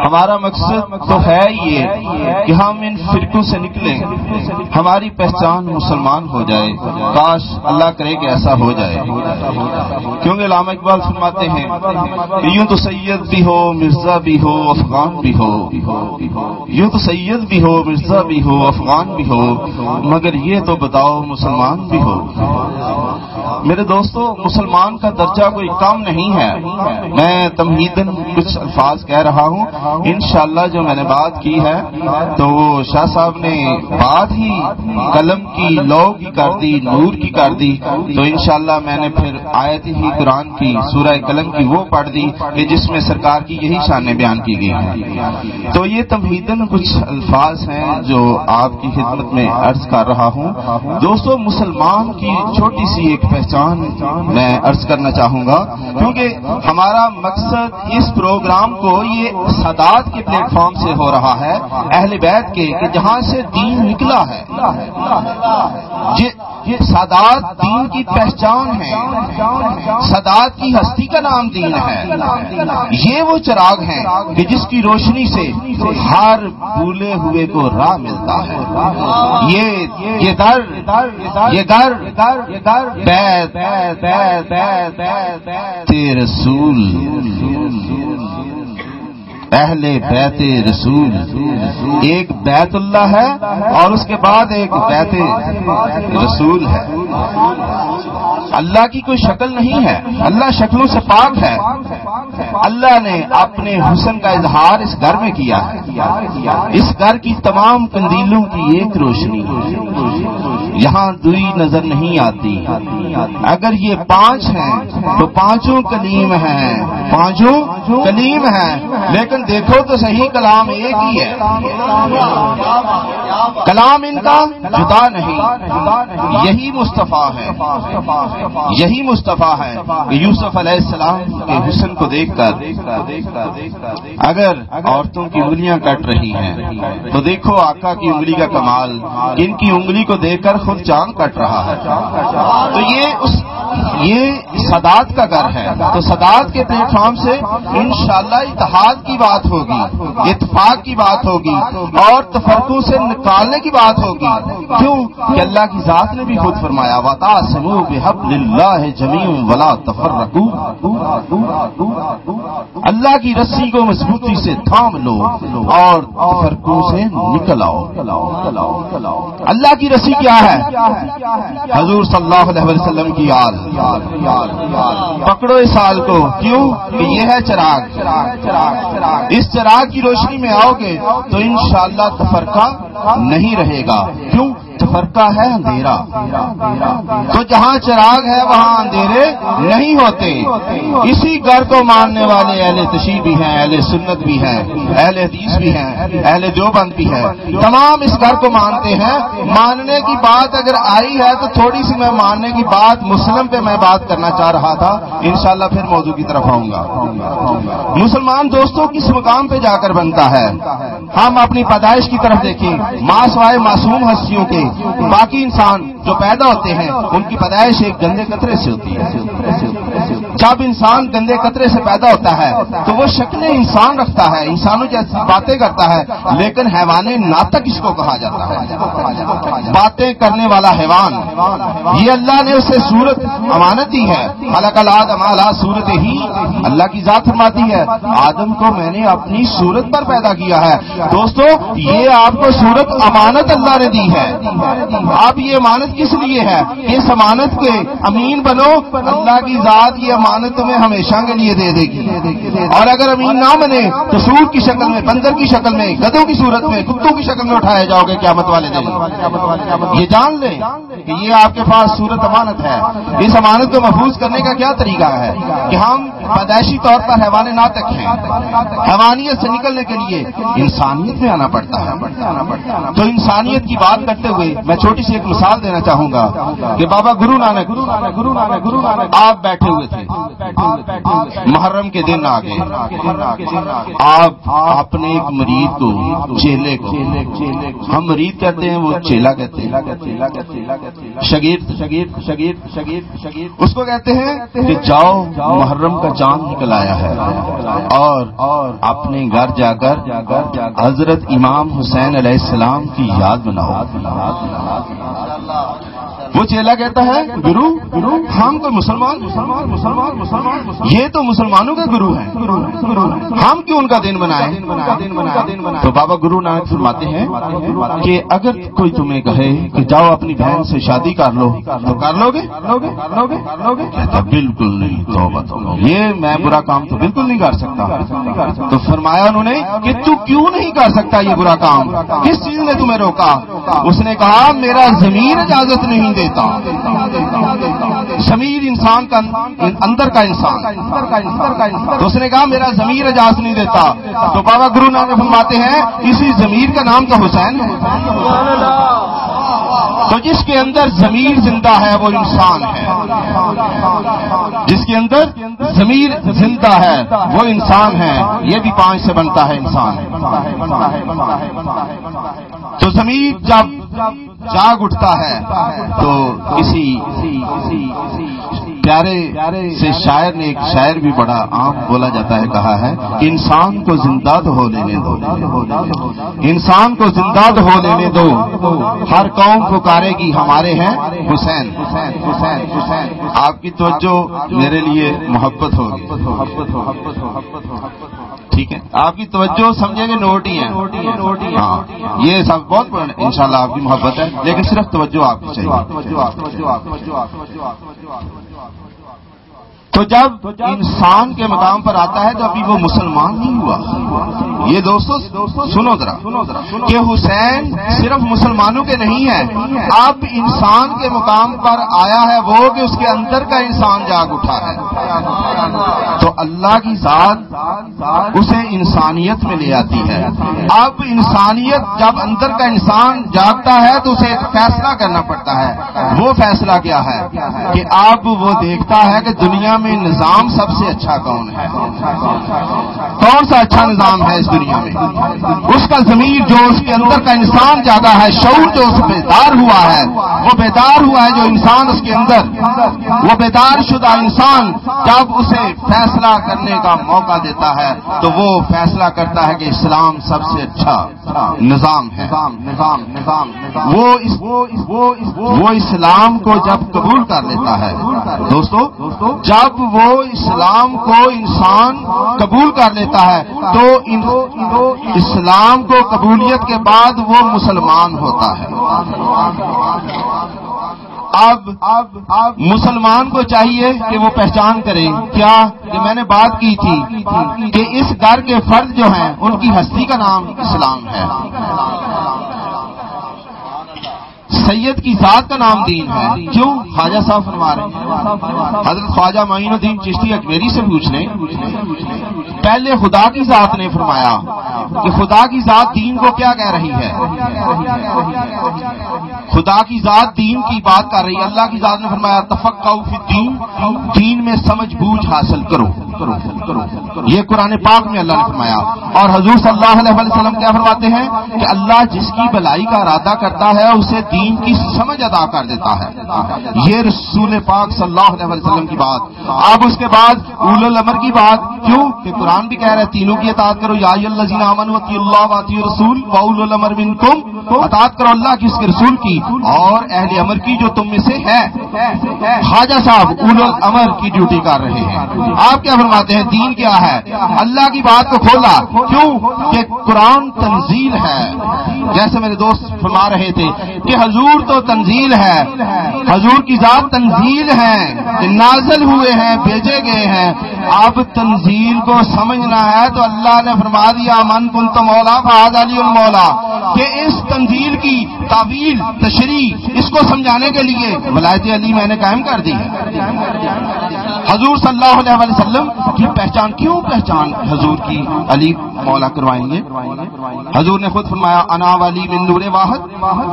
ہمارا مقصد تو ہے یہ کہ ہم ان فرقوں سے نکلیں، ہماری پہچان مسلمان ہو جائے. کاش اللہ کرے کہ ایسا ہو جائے، کیونکہ علامہ اقبال فرماتے ہیں یوں تو سید بھی ہو مرزا بھی ہو افغان بھی ہو، یوں تو سید بھی ہو مرزا بھی ہو افغان بھی ہو، مگر یہ تو بتاؤ مسلمان بھی ہو. میرے دوستو، مسلمان کا درجہ کوئی کم نہیں ہے. میں تمہیداً کچھ الفاظ کہہ رہا ہوں. انشاءاللہ جو میں نے بات کی ہے تو وہ شاہ صاحب نے بات ہی قلم کی لو کی کر دی، نور کی کر دی، تو انشاءاللہ میں نے پھر آیت ہی قرآن کی سورہ قلم کی وہ پڑھ دی کہ جس میں سرکار کی یہی شانیں بیان کی گئی ہیں. تو یہ تمہیداً کچھ الفاظ ہیں جو آپ کی خدمت میں عرض کر رہا ہوں. دوستو، مسلمان کی چھوٹی سی ایک پہچان میں عرض کرنا چاہوں گا، کیونکہ ہمارا مقصد اس پروگرام کو یہ سادات کے پلیٹ فارم سے ہو رہا ہے، اہل بیت کے، کہ جہاں سے دین نکلا ہے. یہ سادات دین کی پہچان ہے، سادات کی ہستی کا نام دین ہے. یہ وہ چراغ ہیں کہ جس کی روشنی سے ہر بھولے ہوئے کو راہ ملتا ہے. یہ در بیت رسول، اہل بیت رسول. ایک بیت اللہ ہے اور اس کے بعد ایک بیت رسول ہے. اللہ کی کوئی شکل نہیں ہے، اللہ شکلوں سے پاک ہے. اللہ نے اپنے حسن کا اظہار اس گھر میں کیا ہے. اس گھر کی تمام قندیلوں کی ایک روشنی، یہاں دوئی نظر نہیں آتی. اگر یہ 5 ہیں تو 5 کلیم ہیں، 5 کلیم ہیں، لیکن دیکھو تو صحیح کلام ایک ہی ہے. کلام ان کا جدا نہیں. یہی مصطفیٰ ہے، یہی مصطفیٰ ہے کہ یوسف علیہ السلام کے حسن کو دیکھ کر اگر عورتوں کی انگلیاں کٹ رہی ہیں تو دیکھو آقا کی انگلی کا کمال، ان کی انگلی کو دیکھ کر خود چاند کٹ رہا ہے. تو یہ سادات کا گھر ہے. تو سادات کے پلیٹ فارم سے انشاءاللہ اتحاد کی بات ہوگی، اتفاق کی بات ہوگی اور تفرقوں سے نکالنے کی بات ہوگی. کیوں کہ اللہ کی ذات نے بھی خود فرمایا وَتَعْصِمُوا بِحَبْلِ اللَّهِ جَمِيعًا وَلَا تَفَرَّقُوا. اللہ کی رسی کو مضبوطی سے تھام لو اور تفرقوں سے نکل آؤ. اللہ کی رسی کیا ہے؟ حضور صلی اللہ علیہ وسلم کی یاد. پکڑو اس حال کو. کیوں کہ یہ ہے چراغ. اس چراغ کی روشنی میں آؤ گے تو انشاءاللہ تفرقہ نہیں رہے گا. کیوں؟ تفرقہ ہے اندھیرا. تو جہاں چراغ ہے وہاں اندھیرے نہیں ہوتے. اسی گھر کو ماننے والے اہل تشیع بھی ہیں، اہل سنت بھی ہیں، اہل حدیث بھی ہیں، اہل دیوبند بھی ہیں. تمام اس گھر کو مانتے ہیں. ماننے کی بات اگر آئی ہے تو تھوڑی سی میں ماننے کی بات مسلم پہ میں بات کرنا چاہ رہا تھا. انشاءاللہ پھر موضوع کی طرف آؤں گا. مسلمان دوستوں کس مقام پہ جا کر بنتا ہے؟ ہم اپنی پیدائش کی طرف دیکھیں. ماں سوائے معصوم ہستیوں کے باقی انسان جو پیدا ہوتے ہیں ان کی پیدائش ایک گندے قطرے سے ہوتی ہے. جب انسان گندے قطرے سے پیدا ہوتا ہے تو وہ شکل انسان رکھتا ہے، انسانوں جیسی باتیں کرتا ہے، لیکن حیوان ناطق اس کو کہا جاتا ہے. باتیں کرنے والا حیوان. یہ اللہ نے اسے صورت امانت دی ہے. خلق الآدم علی صورت ہی. اللہ کی ذات فرماتی ہے آدم کو میں نے اپنی صورت پر پیدا کیا ہے. دوستو یہ آپ کو صورت امانت اللہ نے دی ہے. اب یہ امانت کس لیے ہے؟ اس امانت کے امین بنو. اللہ کی ذات یہ امانت تمہیں ہمیشہ کے لیے دے دے گی. اور اگر امین نہ بنے تو سور کی شکل میں، بندر کی شکل میں، گدھوں کی صورت میں، کتوں کی شکل میں اٹھائے جاؤ گے قیامت والے دن. یہ جان لیں کہ یہ آپ کے پاس صورت امانت ہے. اس امانت کو محفوظ کرنے کا کیا طریقہ ہے کہ ہم پیدائشی طور پر حیوان ناطق ہیں. حیوانیت سے نکلنے کے لیے انسانیت میں آنا پڑتا ہے. تو انسانیت کی بات کرتے ہوئے گے. میں چھوٹی سی ایک مثال دینا چاہوں گا کہ بابا گرو نانک آپ بیٹھے ہوئے تھے, محرم کے دن آ گئے, آپ اپنے ایک مرید کو, چیلے کو, ہم مرید کہتے ہیں, وہ چیلا کہتے ہیں, شگیر اس کو کہتے ہیں کہ جاؤ محرم کا چاند نکل آیا ہے اور اپنے گھر جا کر حضرت امام حسین علیہ السلام کی یاد بناؤ. وہ چیلا کہتا ہے گرو ہم کوئی مسلمان, یہ تو مسلمانوں کا گرو ہے, ہم کیوں ان کا دن بنائیں؟ تو بابا گرو نانک فرماتے ہیں کہ اگر کوئی تمہیں کہے کہ جاؤ اپنی بہن سے شادی کر لو تو کر لو گے؟ کہتا بالکل نہیں, توبہ, یہ میں برا کام تو بالکل نہیں کر سکتا. تو فرمایا انہوں نے کہ تو کیوں نہیں کر سکتا یہ برا کام, کس چیز نے تمہیں روکا؟ اس نے کہا میرا ضمیر اجازت نہیں دیتا. ضمیر انسان کا اندر کا انسان, تو اس نے کہا میرا ضمیر اجازت نہیں دیتا. تو بابا گرو نانک فرماتے ہیں اسی ضمیر کا نام تو حسین ہے. تو جس کے اندر ضمیر زندہ ہے وہ انسان ہے, جس کے اندر ضمیر زندہ ہے وہ انسان ہے. یہ بھی 5 سے بنتا ہے انسان. تو ضمیر جب جاگ اٹھتا ہے تو کسی پیارے سے شاعر نے ایک شاعر بھی بڑا عام بولا جاتا ہے, کہا ہے انسان کو زندہ تو ہو لینے دو, انسان کو زندہ تو ہو لینے دو, ہر قوم پکارے گی ہمارے ہیں حسین. آپ کی توجہ میرے لیے محبت ہوگی, ٹھیک ہے, آپ کی توجہ سمجھیں گے نوٹ ہی ہیں. ہاں یہ سب بہت بڑا انشاءاللہ آپ کی محبت ہے, لیکن صرف توجہ آپ کی چاہیے. تو جب انسان کے مقام پر آتا ہے تو ابھی وہ مسلمان نہیں ہوا. یہ دوستو سنو ذرا کہ حسین صرف مسلمانوں کے نہیں ہے, اب انسان کے مقام پر آیا ہے وہ کہ اس کے اندر کا انسان جاگ اٹھا ہے. تو اللہ کی ذات اسے انسانیت میں لے آتی ہے. اب انسانیت جب اندر کا انسان جاگتا ہے تو اسے فیصلہ کرنا پڑتا ہے. وہ فیصلہ کیا ہے کہ اب وہ دیکھتا ہے کہ دنیا میں نظام سب سے اچھا کون ہے, کون سا اچھا نظام ہے اس دنیا میں. اس کا ضمیر جو اس کے اندر کا انسان جاگا ہے, شعور جو اس بیدار ہوا ہے, وہ بیدار ہوا ہے جو انسان اس کے اندر, وہ بیدار شدہ انسان جب اسے فیصلہ کرنے کا موقع دیتا ہے تو وہ فیصلہ کرتا ہے کہ اسلام سب سے اچھا نظام ہے. وہ اسلام کو جب قبول کر لیتا ہے دوستو, جب وہ اسلام کو انسان قبول کر لیتا ہے تو اسلام کو قبولیت کے بعد وہ مسلمان ہوتا ہے. اب مسلمان کو چاہیے کہ وہ پہچان کرے کیا کہ میں نے بات کی تھی کہ اس گھر کے فرد جو ہیں ان کی ہستی کا نام اسلام ہے, سید کی ذات کا نام دین ہے. کیوں؟ خواجہ صاحب فرما رہے ہیں, حضرت خواجہ معین الدین چشتی اجمیری سے پوچھ لیں, پہلے خدا کی ذات نے فرمایا کہ خدا کی ذات دین کو کیا کہہ رہی ہے. خدا کی ذات دین کی بات کر رہی ہے. اللہ کی ذات نے فرمایا تفقہوا فی الدین, دین میں سمجھ بوجھ حاصل کرو. یہ قرآن پاک میں اللہ نے فرمایا. اور حضور صلی اللہ علیہ وسلم کیا فرماتے ہیں کہ اللہ جس کی بھلائی کا ارادہ کرتا ہے اسے دین کی سمجھ ادا کر دیتا ہے. یہ رسول پاک صلی اللہ علیہ وسلم کی بات. اب اس کے بعد اولو الامر کی بات. کیوں کہ قرآن بھی کہہ رہا ہے تینوں کی اطاعت کرو, یا ایھا الذین آمنوا اطیعوا اللہ واطیعوا الرسول واولو الامر منکم, اطاعت کرو اللہ کی, اس کے رسول کی اور اہل امر کی جو تم میں سے ہے. خواجہ صاحب اولو الامر کی ڈیوٹی کر رہے ہیں. آپ کیا فرماتے ہیں دین کیا ہے؟ اللہ کی بات کو کھولا. کیوں کہ قرآن تنزیل ہے. جیسے میرے دوست فرما رہے تھے کہ حضور تو تنزیل ہے, حضور کی ذات تنزیل ہے, نازل ہوئے ہیں, بھیجے گئے ہیں. اب تنزیل کو سمجھنا ہے تو اللہ نے فرما دیا من کنت مولا فہذا علی المولا, کہ اس تنزیل کی تعویل تشریح اس کو سمجھانے کے لیے ولایت علی میں نے قائم کر دی ہے. حضور صلی اللہ علیہ وسلم کی پہچان کیوں پہچان حضور کی علی مولا کروائیں گے؟ حضور نے خود فرمایا انا ولی من نور واحد،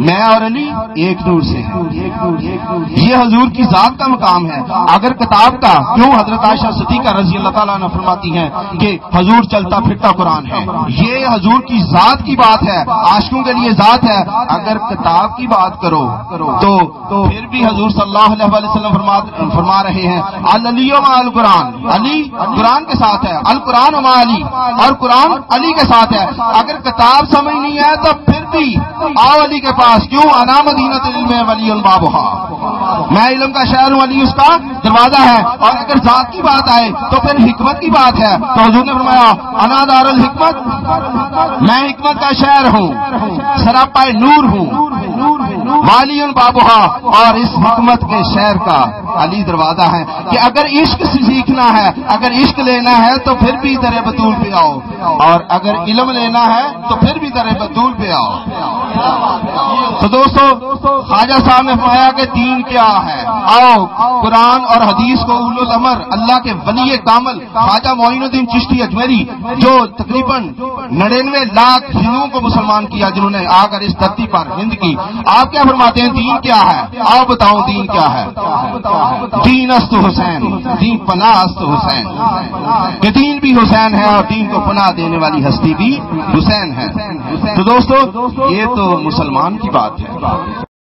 میں اور علی ایک نور سے ہیں۔ یہ حضور کی ذات کا مقام ہے۔ اگر کتاب کا کیوں حضرت عائشہ صدیقہ رضی اللہ تعالیٰ عنہ فرماتی ہیں کہ حضور چلتا پھرتا قرآن ہے، یہ حضور کی ذات کی بات ہے، عاشقوں کے لیے ذات ہے۔ اگر کتاب کی بات کرو تو پھر بھی حضور صلی اللہ علیہ وسلم فرما رہے ہیں علی و مع القرآن، علی قرآن کے ساتھ ہے، القرآن و مع علی، اور قرآن علی کے ساتھ ہے۔ اگر کتاب سمجھ نہیں ہے تو پھر بھی آؤ علی کے پاس، کیوں انا مدینۃ العلم ولی بابھا، میں علم کا شہر ہوں، علی اس کا دروازہ ہے۔ اور اگر ذات کی بات آئے تو پھر حکمت کی بات ہے، تو حضور نے فرمایا انا دار الحکمت، میں حکمت کا شہر ہوں، سراپا نور ہوں، والی بابھا، اور اس حکمت کے شہر کا علی دروازہ ہے۔ کہ اگر عشق سیکھنا ہے، اگر عشق لینا ہے تو پھر بھی در بطول پہ آؤ، اور اگر علم لینا ہے تو پھر بھی در بطول پہ آؤ۔ تو دوستو خواجہ صاحب نے فرمایا کہ دین کیا ہے، آؤ قرآن اور حدیث کو اولو الامر اللہ کے ولی کامل خواجہ معین الدین چشتی اجمیری، جو تقریباً 99 لاکھ ہندوؤں کو مسلمان کیا، جنہوں نے آ کر اس دھرتی پر ہند کی، آپ کیا فرماتے ہیں دین کیا ہے؟ آؤ بتاؤں دین کیا ہے۔ دین است حسین، دین پناہ است حسین، کہ دین بھی حسین ہے اور دین کو پناہ دینے والی ہستی بھی حسین ہے۔ تو دوستو یہ تو مسلمان کی بات ہے۔